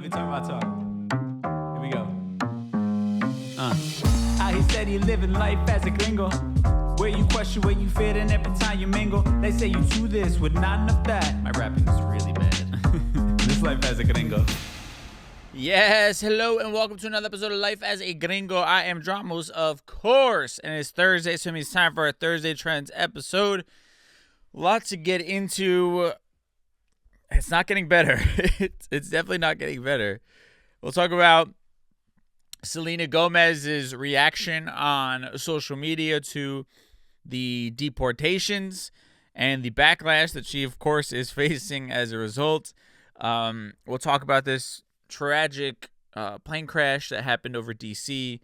me turn my talk. Here we go. How he said he living life as a gringo. Where you question where you fit in every time you mingle. They say you do this with not enough that. My rapping is really bad. This life as a gringo. Yes, hello and welcome to another episode of Life as a Gringo. I am Dramos, of course, and it's Thursday, so it means time for our Thursday Trends episode. Lots to get into. It's not getting better. It's definitely not getting better. We'll talk about Selena Gomez's reaction on social media to the deportations and the backlash that she, of course, is facing as a result. We'll talk about this tragic plane crash that happened over D.C.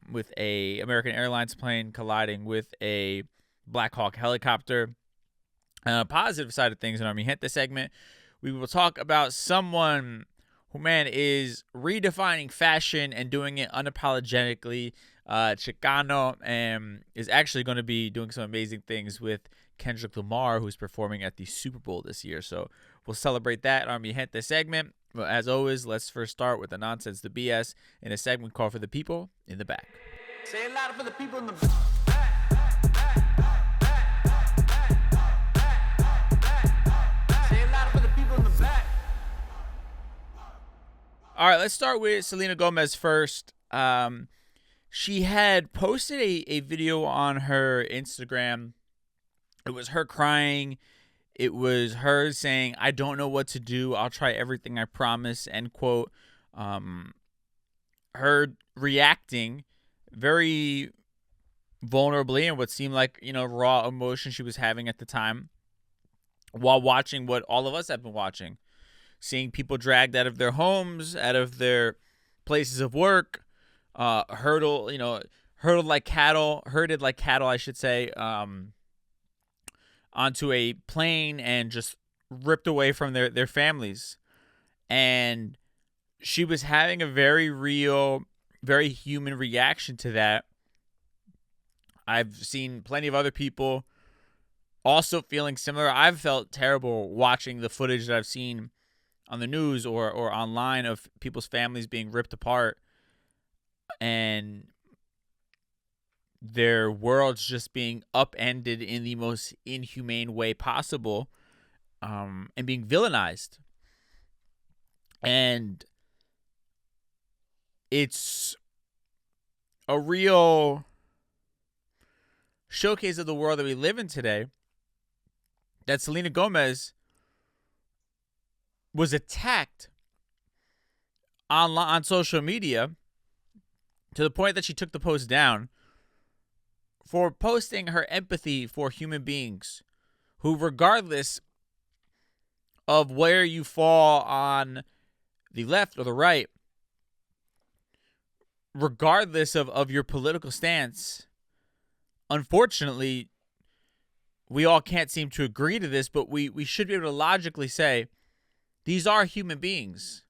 With a American Airlines plane colliding with a Blackhawk helicopter. Positive side of things in our Mi Gente segment, we will talk about someone who, man, is redefining fashion and doing it unapologetically. Chicano, and is actually going to be doing some amazing things with Kendrick Lamar, who's performing at the Super Bowl this year. So we'll celebrate that in our Mi Gente segment. But as always, let's first start with the nonsense, the BS, in a segment called For the People in the Back. Say it louder for the people in the back. All right, let's start with Selena Gomez first. She had posted a video on her Instagram. It was her crying. It was her saying, "I don't know what to do. I'll try everything, I promise," end quote. Her reacting very vulnerably and what seemed like, raw emotion she was having at the time while watching what all of us have been watching. Seeing people dragged out of their homes, out of their places of work, herded like cattle, I should say, onto a plane and just ripped away from their families. And she was having a very real, very human reaction to that. I've seen plenty of other people also feeling similar. I've felt terrible watching the footage that I've seen on the news or online of people's families being ripped apart and their worlds just being upended in the most inhumane way possible, and being villainized. And it's a real showcase of the world that we live in today, that Selena Gomez was attacked on social media to the point that she took the post down for posting her empathy for human beings who, regardless of where you fall on the left or the right, regardless of your political stance, unfortunately, we all can't seem to agree to this, but we should be able to logically say, these are human beings.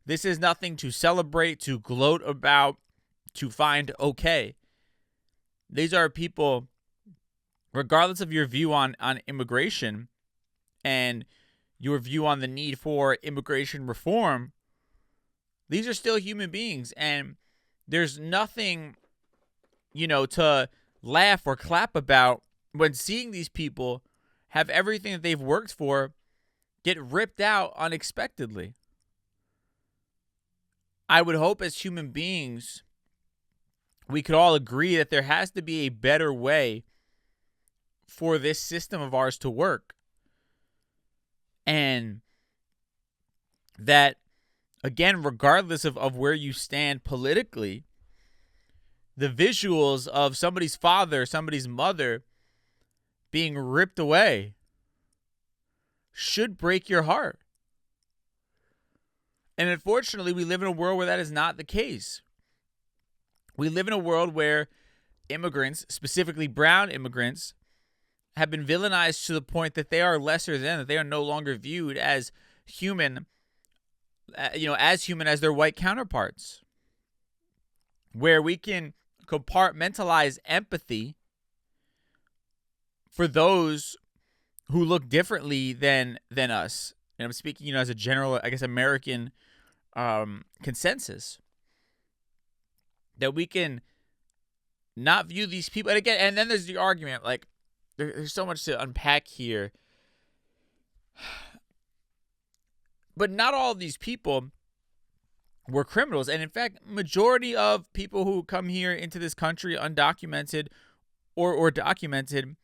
This is nothing to celebrate, to gloat about, to find okay. These are people, regardless of your view on immigration and your view on the need for immigration reform, these are still human beings. And there's nothing, to laugh or clap about when seeing these people have everything that they've worked for get ripped out unexpectedly. I would hope as human beings, we could all agree that there has to be a better way for this system of ours to work. And that, again, regardless of where you stand politically, the visuals of somebody's father, somebody's mother being ripped away should break your heart. And unfortunately, we live in a world where that is not the case. We live in a world where immigrants, specifically brown immigrants, have been villainized to the point that they are lesser than, that they are no longer viewed as human, as human as their white counterparts. Where we can compartmentalize empathy for those who look differently than us. And I'm speaking, as a general, American consensus that we can not view these people. And again, and then there's the argument, like, there's so much to unpack here. But not all of these people were criminals. And in fact, majority of people who come here into this country undocumented or documented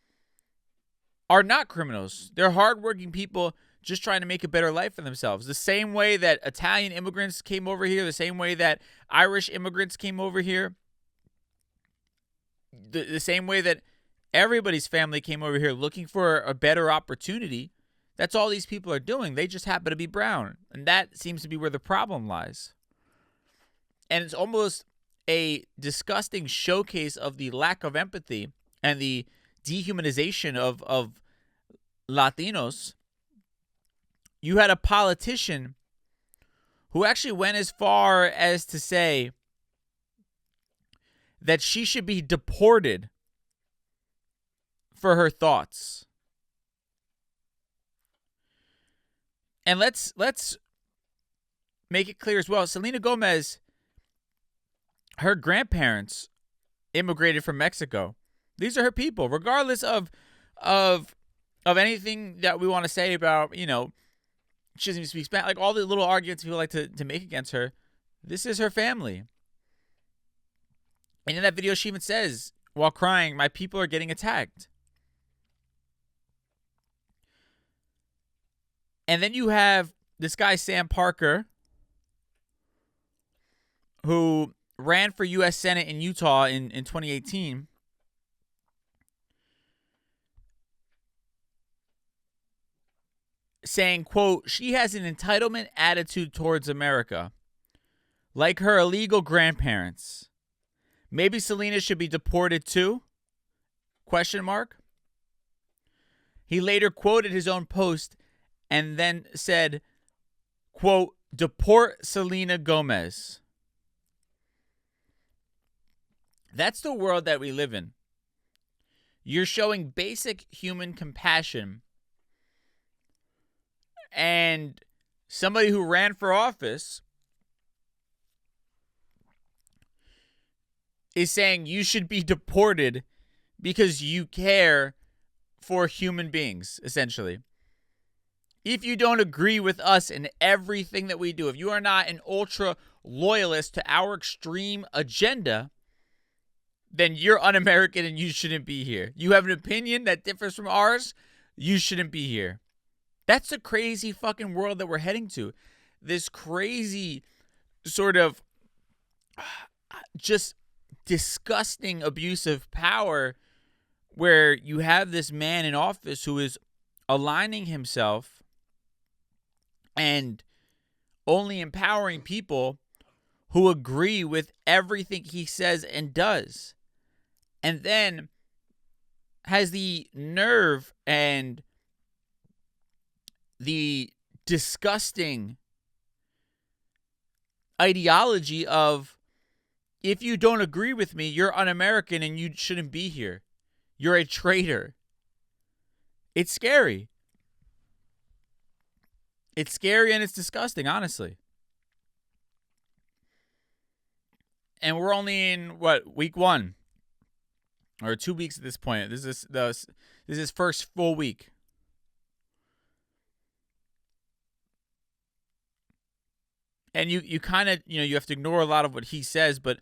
are not criminals. They're hardworking people just trying to make a better life for themselves. The same way that Italian immigrants came over here, the same way that Irish immigrants came over here, the same way that everybody's family came over here looking for a better opportunity. That's all these people are doing. They just happen to be brown. And that seems to be where the problem lies. And it's almost a disgusting showcase of the lack of empathy and the dehumanization of Latinos. You had a politician who actually went as far as to say that she should be deported for her thoughts. And let's make it clear as well. Selena Gomez, her grandparents immigrated from Mexico. These are her people, regardless of anything that we want to say about, she doesn't even speak Spanish, like all the little arguments people like to make against her. This is her family. And in that video, she even says, while crying, "My people are getting attacked." And then you have this guy, Sam Parker, who ran for U.S. Senate in Utah in 2018. Saying, quote, "She has an entitlement attitude towards America, like her illegal grandparents. Maybe Selena should be deported too? Question mark. He later quoted his own post and then said, quote, "Deport Selena Gomez." That's the world that we live in. You're showing basic human compassion, and somebody who ran for office is saying you should be deported because you care for human beings, essentially. If you don't agree with us in everything that we do, if you are not an ultra loyalist to our extreme agenda, then you're un-American and you shouldn't be here. You have an opinion that differs from ours, you shouldn't be here. That's the crazy fucking world that we're heading to. This crazy sort of just disgusting abuse of power where you have this man in office who is aligning himself and only empowering people who agree with everything he says and does. And then has the nerve and the disgusting ideology of, if you don't agree with me, you're un-American and you shouldn't be here. You're a traitor. It's scary. It's scary and it's disgusting, honestly. And we're only in, week 1? Or 2 weeks at this point. This is his first full week. And you kind of, you have to ignore a lot of what he says, but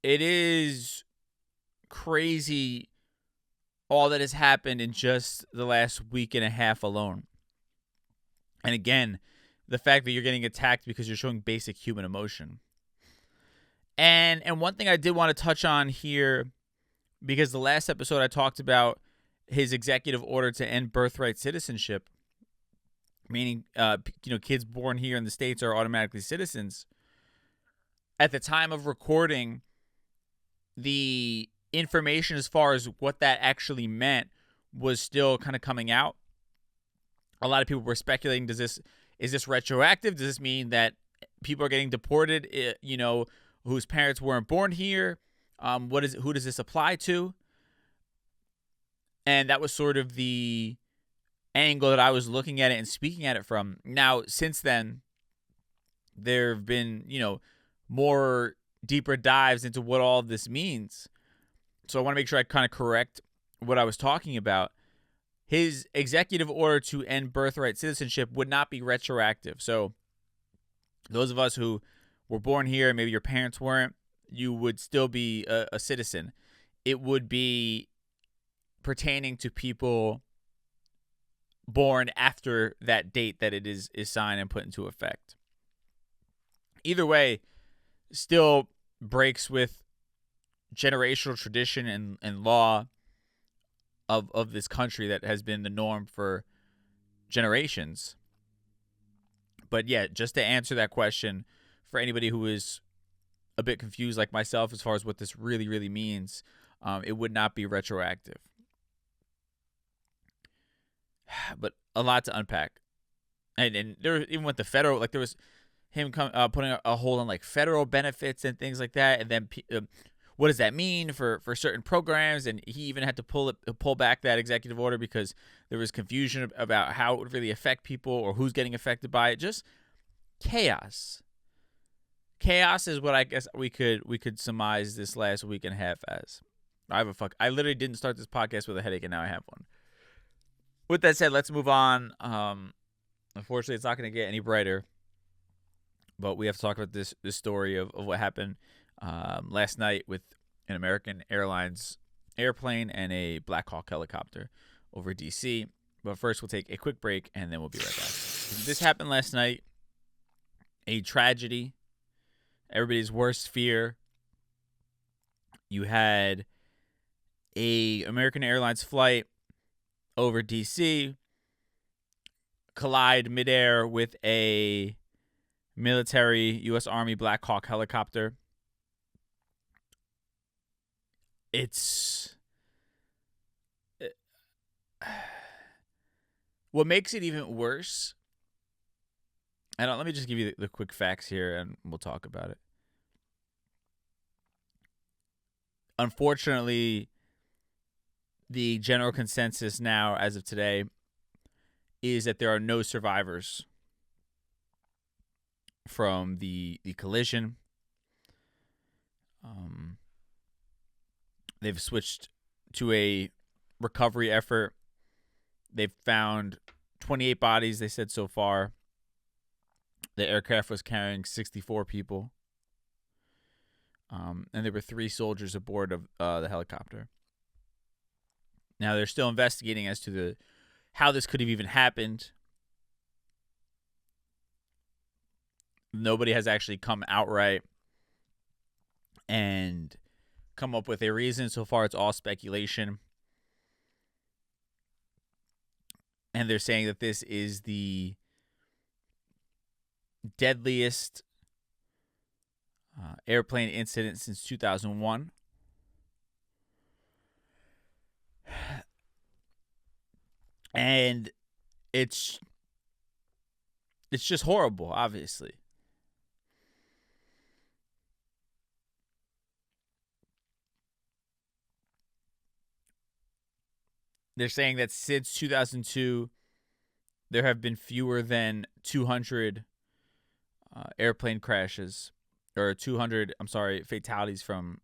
it is crazy all that has happened in just the last week and a half alone. And again, the fact that you're getting attacked because you're showing basic human emotion. And one thing I did want to touch on here, because the last episode I talked about his executive order to end birthright citizenship, meaning kids born here in the States are automatically citizens. At the time of recording, the information as far as what that actually meant was still kind of coming out. A lot of people were speculating, is this retroactive? Does this mean that people are getting deported, whose parents weren't born here? Who does this apply to? And that was sort of the angle that I was looking at it and speaking at it from. Now, since then, there have been, more deeper dives into what all of this means. So I want to make sure I kind of correct what I was talking about. His executive order to end birthright citizenship would not be retroactive. So those of us who were born here, maybe your parents weren't, you would still be a citizen. It would be pertaining to people born after that date that it is signed and put into effect. Either way, still breaks with generational tradition and law of this country that has been the norm for generations. But yeah, just to answer that question, for anybody who is a bit confused like myself as far as what this really, really means, it would not be retroactive. But a lot to unpack. And there, even with the federal, like there was him putting a hold on like federal benefits and things like that. And then what does that mean for certain programs? And he even had to pull back that executive order because there was confusion about how it would really affect people or who's getting affected by it. Just chaos. Chaos is what I guess we could surmise this last week and a half as. I literally didn't start this podcast with a headache, and now I have one. With that said, let's move on. Unfortunately, it's not going to get any brighter, but we have to talk about this story of what happened last night with an American Airlines airplane and a Blackhawk helicopter over D.C. But first, we'll take a quick break, and then we'll be right back. This happened last night. A tragedy. Everybody's worst fear. You had a American Airlines flight over D.C. collide midair with a military U.S. Army Blackhawk helicopter. What makes it even worse, let me just give you the quick facts here and we'll talk about it. Unfortunately, the general consensus now, as of today, is that there are no survivors from the collision. They've switched to a recovery effort. They've found 28 bodies, they said so far. The aircraft was carrying 64 people. And there were 3 soldiers aboard of the helicopter. Now, they're still investigating as to how this could have even happened. Nobody has actually come outright and come up with a reason. So far, it's all speculation. And they're saying that this is the deadliest airplane incident since 2001. And it's just horrible, obviously. They're saying that since 2002, there have been fewer than 200 airplane crashes, or 200, fatalities from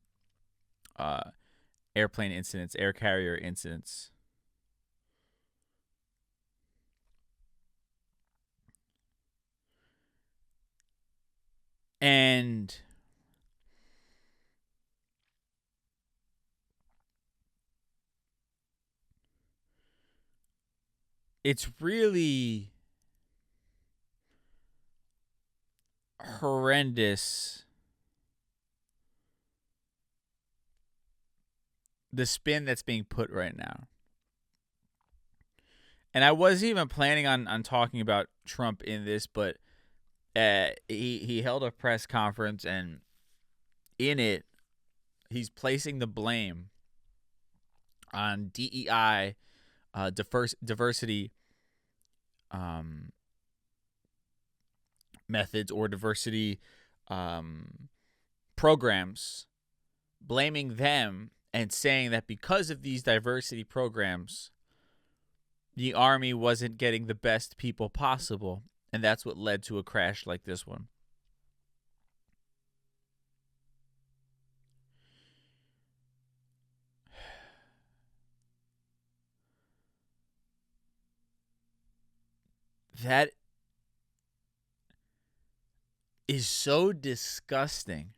airplane incidents, air carrier incidents. And it's really horrendous, the spin that's being put right now. And I wasn't even planning on talking about Trump in this, but he held a press conference, and in it, he's placing the blame on DEI, diversity methods or diversity programs, blaming them and saying that because of these diversity programs, the Army wasn't getting the best people possible, and that's what led to a crash like this one. that is so disgusting.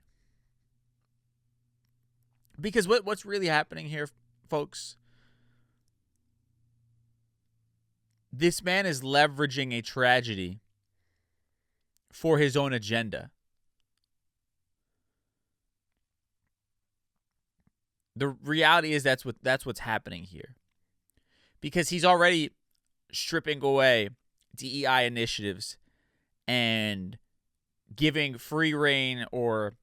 Because what's really happening here, folks? This man is leveraging a tragedy for his own agenda. The reality is that's what's happening here. Because he's already stripping away DEI initiatives and giving free rein or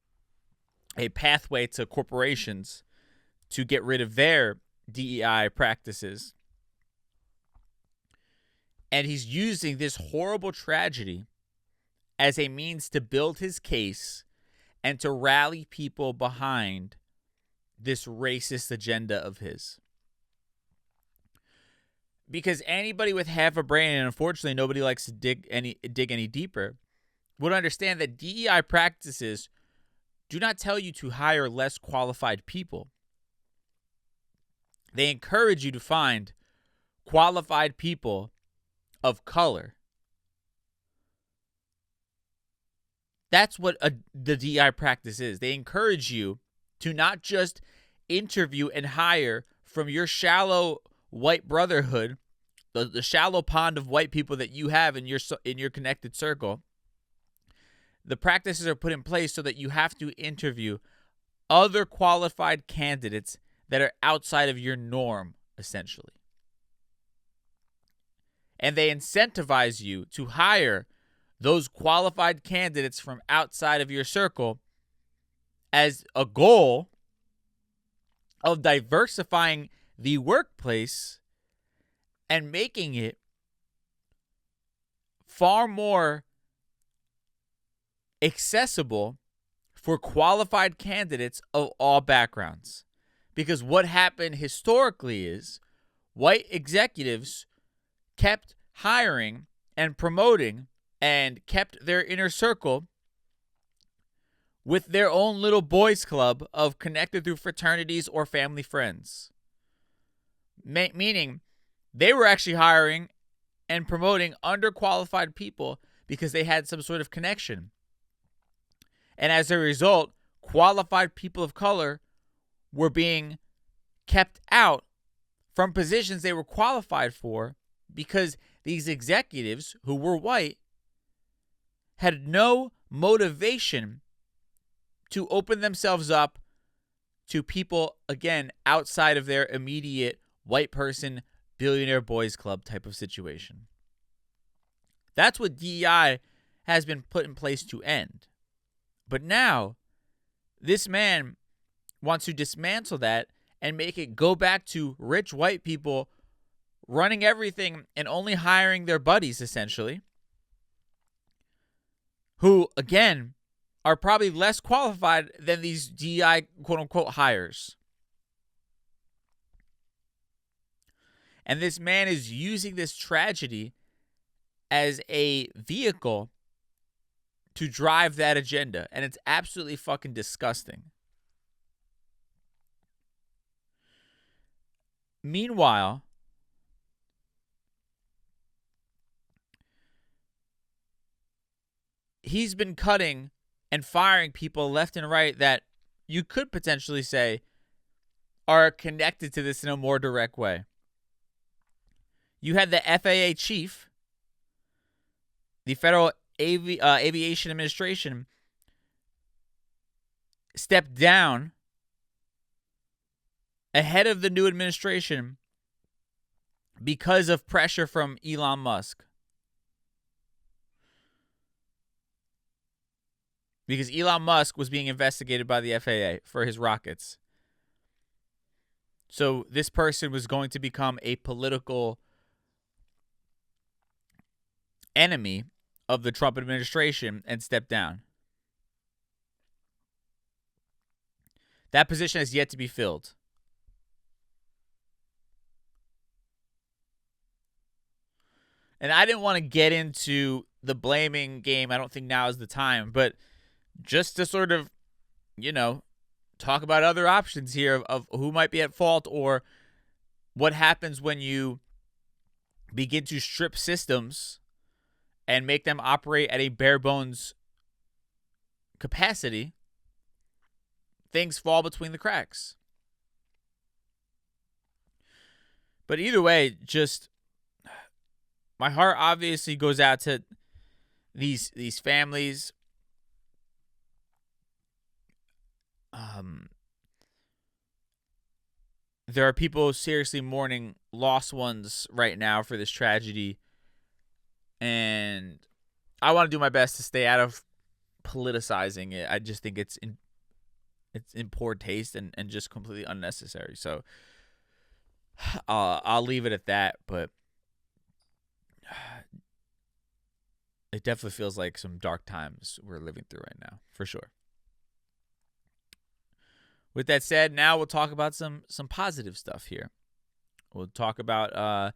a pathway to corporations to get rid of their DEI practices. And he's using this horrible tragedy as a means to build his case and to rally people behind this racist agenda of his. Because anybody with half a brain, and unfortunately nobody likes to dig any deeper, would understand that DEI practices do not tell you to hire less qualified people. They encourage you to find qualified people of color. That's what the DEI practice is. They encourage you to not just interview and hire from your shallow white brotherhood, the shallow pond of white people that you have in your connected circle. The practices are put in place so that you have to interview other qualified candidates that are outside of your norm, essentially. And they incentivize you to hire those qualified candidates from outside of your circle as a goal of diversifying the workplace and making it far more accessible for qualified candidates of all backgrounds. Because what happened historically is white executives kept hiring and promoting and kept their inner circle with their own little boys club of connected through fraternities or family friends. Meaning they were actually hiring and promoting underqualified people because they had some sort of connection. And as a result, qualified people of color were being kept out from positions they were qualified for because these executives who were white had no motivation to open themselves up to people, again, outside of their immediate white person, billionaire boys club type of situation. That's what DEI has been put in place to end. But now, this man wants to dismantle that and make it go back to rich white people running everything and only hiring their buddies, essentially, who, again, are probably less qualified than these DEI quote-unquote hires. And this man is using this tragedy as a vehicle to drive that agenda. And it's absolutely fucking disgusting. Meanwhile, he's been cutting and firing people left and right that you could potentially say are connected to this in a more direct way. You had the FAA chief, the Federal Aviation Administration, stepped down ahead of the new administration because of pressure from Elon Musk. Because Elon Musk was being investigated by the FAA for his rockets. So this person was going to become a political enemy of the Trump administration and step down. That position has yet to be filled. And I didn't want to get into the blaming game. I don't think now is the time. But just to sort of, talk about other options here of who might be at fault or what happens when you begin to strip systems and make them operate at a bare bones capacity, things fall between the cracks. But either way, just my heart obviously goes out to these families. There are people seriously mourning lost ones right now for this tragedy, and I want to do my best to stay out of politicizing it. I just think it's in poor taste and just completely unnecessary. So I'll leave it at that, but it definitely feels like some dark times we're living through right now, for sure. With that said, now we'll talk about some positive stuff here. We'll talk about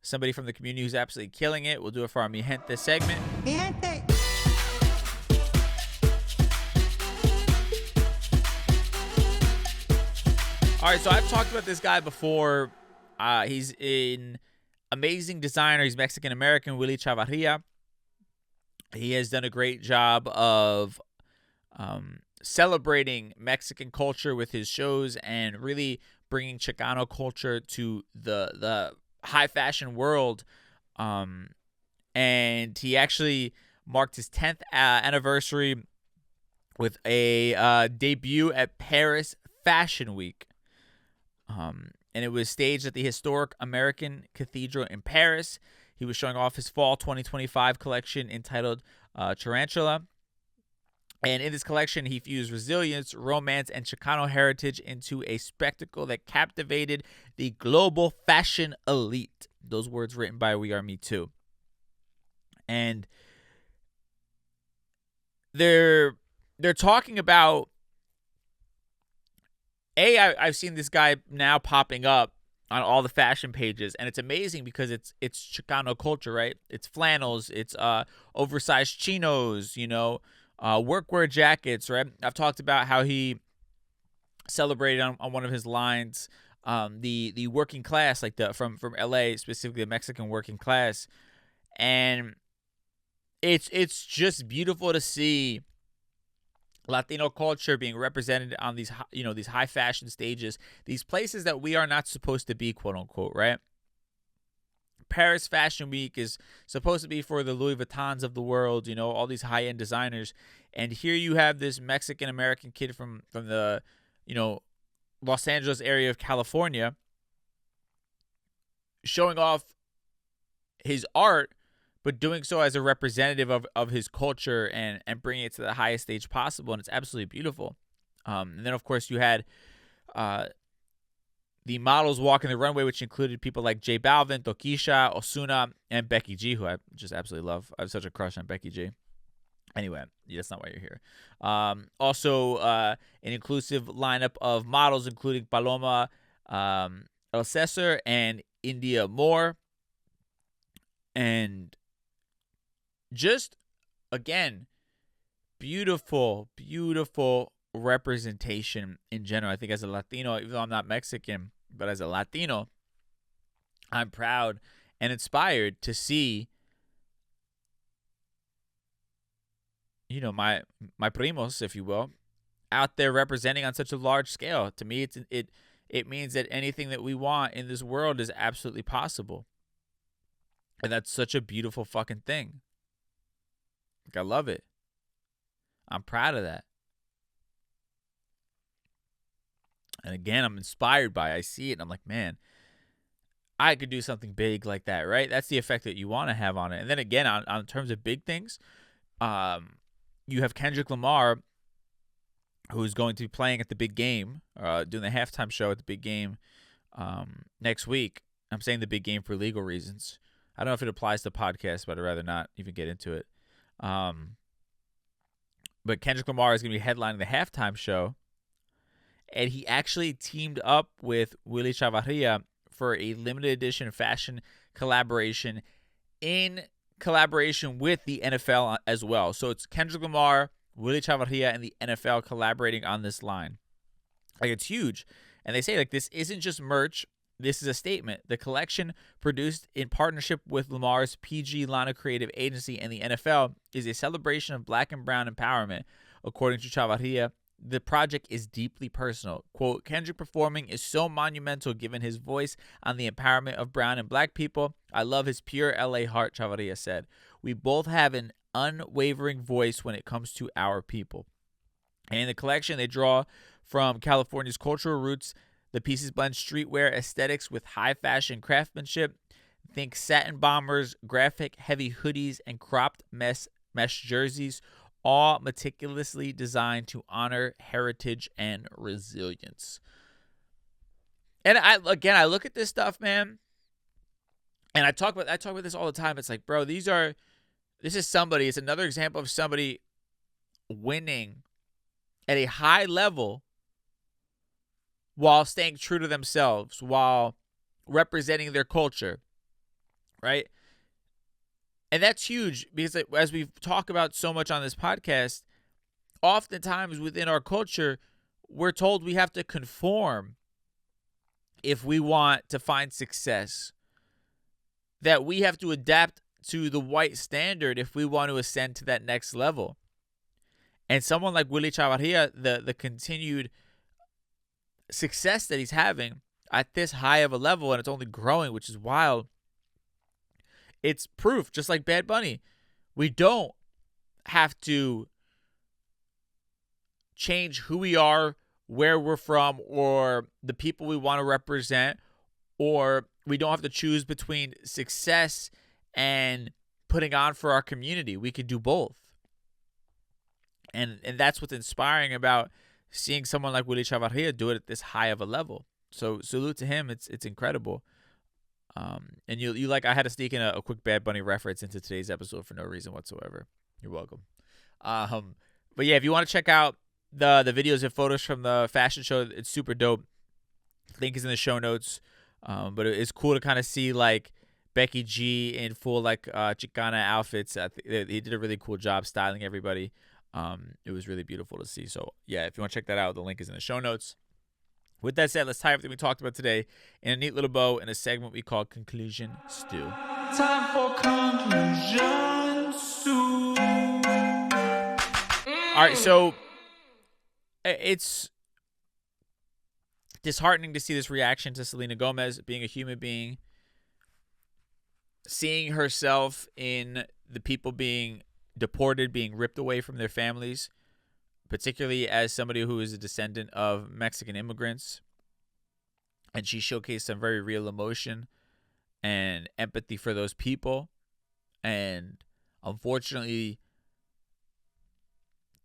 somebody from the community who's absolutely killing it. We'll do it for our Mi Gente segment. Mi Gente. All right, so I've talked about this guy before. He's an amazing designer. He's Mexican-American, Willy Chavarria. He has done a great job of celebrating Mexican culture with his shows and really bringing Chicano culture to the high fashion world. And he actually marked his 10th anniversary with a debut at Paris Fashion Week. And it was staged at the historic American Cathedral in Paris. He was showing off his fall 2025 collection entitled Tarantula. And in this collection, he fused resilience, romance, and Chicano heritage into a spectacle that captivated the global fashion elite. Those words written by We Are Me Too. And they're talking about, I've seen this guy now popping up on all the fashion pages, and it's amazing because it's Chicano culture, right? It's flannels, it's oversized chinos, workwear jackets, right? I've talked about how he celebrated on one of his lines the working class, like from LA, specifically the Mexican working class, and it's just beautiful to see Latino culture being represented on these these high fashion stages, these places that we are not supposed to be, quote unquote, right? Paris Fashion Week is supposed to be for the Louis Vuittons of the world, all these high-end designers. And here you have this Mexican-American kid from the, Los Angeles area of California showing off his art, but doing so as a representative of his culture and bringing it to the highest stage possible. And it's absolutely beautiful. And then, of course, you had the models walking the runway, which included people like J Balvin, Tokisha, Ozuna, and Becky G, who I just absolutely love. I have such a crush on Becky G. Anyway, that's not why you're here. Also, an inclusive lineup of models, including Paloma El Cesar and India Moore. And just, again, beautiful, beautiful representation in general. I think as a Latino, even though I'm not Mexican, but as a Latino, I'm proud and inspired to see, my primos, if you will, out there representing on such a large scale. To me, it means that anything that we want in this world is absolutely possible. And that's such a beautiful fucking thing. I love it. I'm proud of that. And again, I'm inspired by it. I see it and I'm like, man, I could do something big like that, right? That's the effect that you want to have on it. And then again, on terms of big things, you have Kendrick Lamar, who's going to be playing at the big game, doing the halftime show at the big game next week. I'm saying the big game for legal reasons. I don't know if it applies to podcasts, but I'd rather not even get into it. But Kendrick Lamar is going to be headlining the halftime show. And he actually teamed up with Willy Chavarria for a limited edition fashion collaboration in collaboration with the NFL as well. So it's Kendrick Lamar, Willy Chavarria, and the NFL collaborating on this line. Like, it's huge. And they say, like, this isn't just merch. This is a statement. The collection, produced in partnership with Lamar's PG Lana Creative Agency and the NFL, is a celebration of Black and brown empowerment. According to Chavarria, the project is deeply personal. Quote, Kendrick performing is so monumental given his voice on the empowerment of brown and Black people. I love his pure LA heart, Chavarria said. We both have an unwavering voice when it comes to our people. And in the collection, they draw from California's cultural roots. The pieces blend streetwear aesthetics with high fashion craftsmanship. Think satin bombers, graphic heavy hoodies, and cropped mesh jerseys, all meticulously designed to honor heritage and resilience. And I look at this stuff, man, and I talk about this all the time. It's like, bro, it's another example of somebody winning at a high level while staying true to themselves, while representing their culture, right? And that's huge because, as we've talked about so much on this podcast, oftentimes within our culture, we're told we have to conform if we want to find success, that we have to adapt to the white standard if we want to ascend to that next level. And someone like Willy Chavarria, the continued success that he's having at this high of a level, and it's only growing, which is wild. It's proof, just like Bad Bunny. We don't have to change who we are, where we're from, or the people we want to represent, or we don't have to choose between success and putting on for our community. We could do both. And that's what's inspiring about seeing someone like Willy Chavarria do it at this high of a level. So salute to him. It's incredible. And I had to sneak in a quick Bad Bunny reference into today's episode for no reason whatsoever. You're welcome. But yeah, if you want to check out the videos and photos from the fashion show, it's super dope. Link is in the show notes. But it's cool to kind of see like Becky G in full like Chicano outfits. He did a really cool job styling everybody. It was really beautiful to see. So yeah, if you want to check that out, the link is in the show notes. With that said, let's tie everything we talked about today in a neat little bow in a segment we call Conclusion Stew. Time for Conclusion Stew. All right, so it's disheartening to see this reaction to Selena Gomez being a human being, seeing herself in the people being deported, being ripped away from their families, particularly as somebody who is a descendant of Mexican immigrants. And she showcased some very real emotion and empathy for those people. And unfortunately,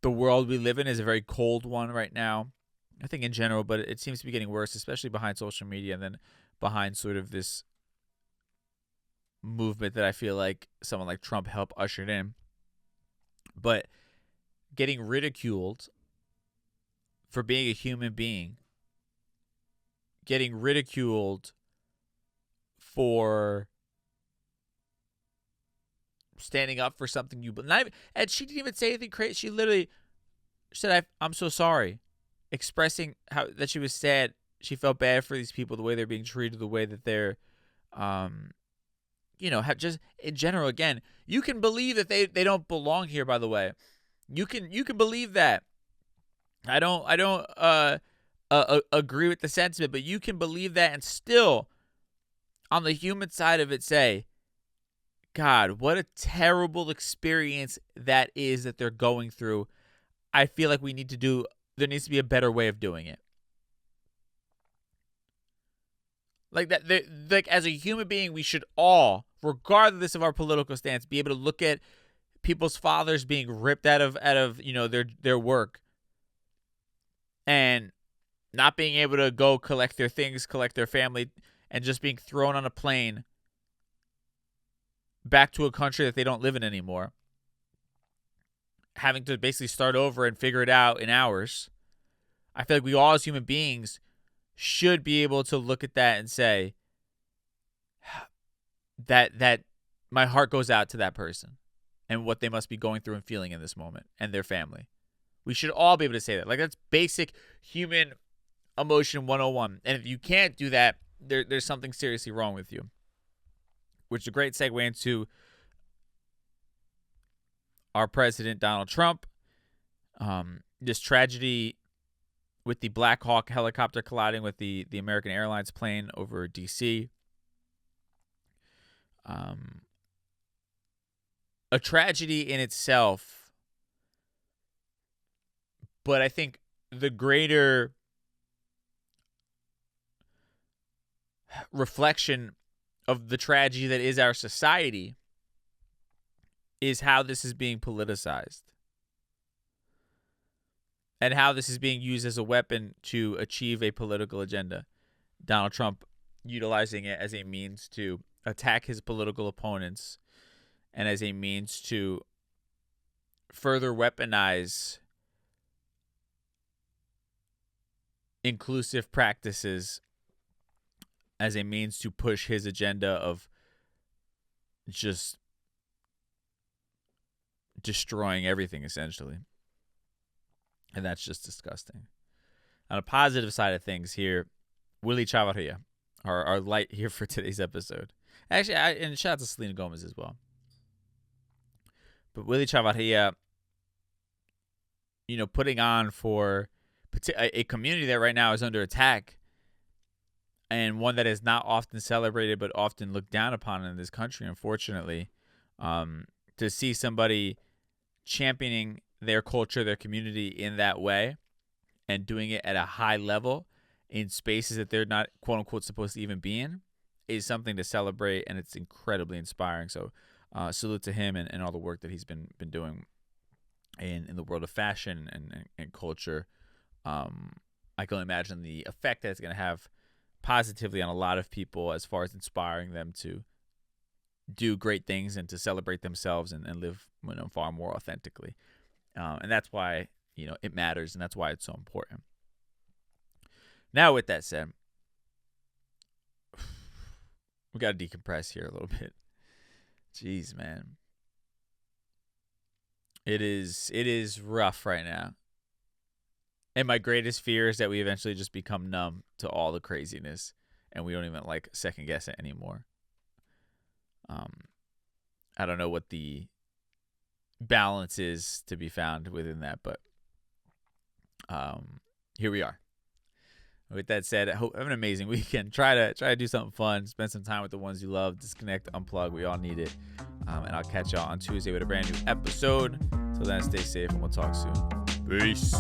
the world we live in is a very cold one right now. I think in general, but it seems to be getting worse, especially behind social media and then behind sort of this movement that I feel like someone like Trump helped usher in. But getting ridiculed for being a human being, getting ridiculed for standing up for something and she didn't even say anything crazy. She literally said, "I'm so sorry," expressing how that she was sad. She felt bad for these people, the way they're being treated, the way that they're, just in general. Again, you can believe that they don't belong here. By the way, you can believe that. I don't agree with the sentiment, but you can believe that and still, on the human side of it, say, God, what a terrible experience that is that they're going through. I feel like there needs to be a better way of doing it. Like that, like as a human being, we should all, regardless of our political stance, be able to look at people's fathers being ripped out of their work and not being able to go collect their things, collect their family, and just being thrown on a plane back to a country that they don't live in anymore, having to basically start over and figure it out in hours. I feel like we all as human beings should be able to look at that and say that my heart goes out to that person and what they must be going through and feeling in this moment and their family. We should all be able to say that. Like, that's basic human emotion 101. And if you can't do that, there's something seriously wrong with you. Which is a great segue into our president, Donald Trump. This tragedy with the Blackhawk helicopter colliding with the American Airlines plane over D.C. A tragedy in itself, but I think the greater reflection of the tragedy that is our society is how this is being politicized and how this is being used as a weapon to achieve a political agenda. Donald Trump utilizing it as a means to attack his political opponents and as a means to further weaponize inclusive practices as a means to push his agenda of just destroying everything, essentially. And that's just disgusting. On a positive side of things here, Willy Chavarria, our light here for today's episode. Actually, and shout out to Selena Gomez as well. But Willy Chavarria, putting on for a community that right now is under attack, and one that is not often celebrated but often looked down upon in this country, unfortunately, to see somebody championing their culture, their community in that way, and doing it at a high level in spaces that they're not, quote unquote, supposed to even be in, is something to celebrate, and it's incredibly inspiring. So salute to him and all the work that he's been doing in the world of fashion and culture. I can only imagine the effect that it's going to have positively on a lot of people as far as inspiring them to do great things and to celebrate themselves and live far more authentically. And that's why it matters, and that's why it's so important. Now, with that said, we got to decompress here a little bit. Jeez, man. It is rough right now. And my greatest fear is that we eventually just become numb to all the craziness and we don't even second guess it anymore. I don't know what the balance is to be found within that, but here we are. With that said, I hope have an amazing weekend. Try to do something fun. Spend some time with the ones you love. Disconnect, unplug. We all need it. And I'll catch y'all on Tuesday with a brand new episode. Till then, stay safe and we'll talk soon. Peace.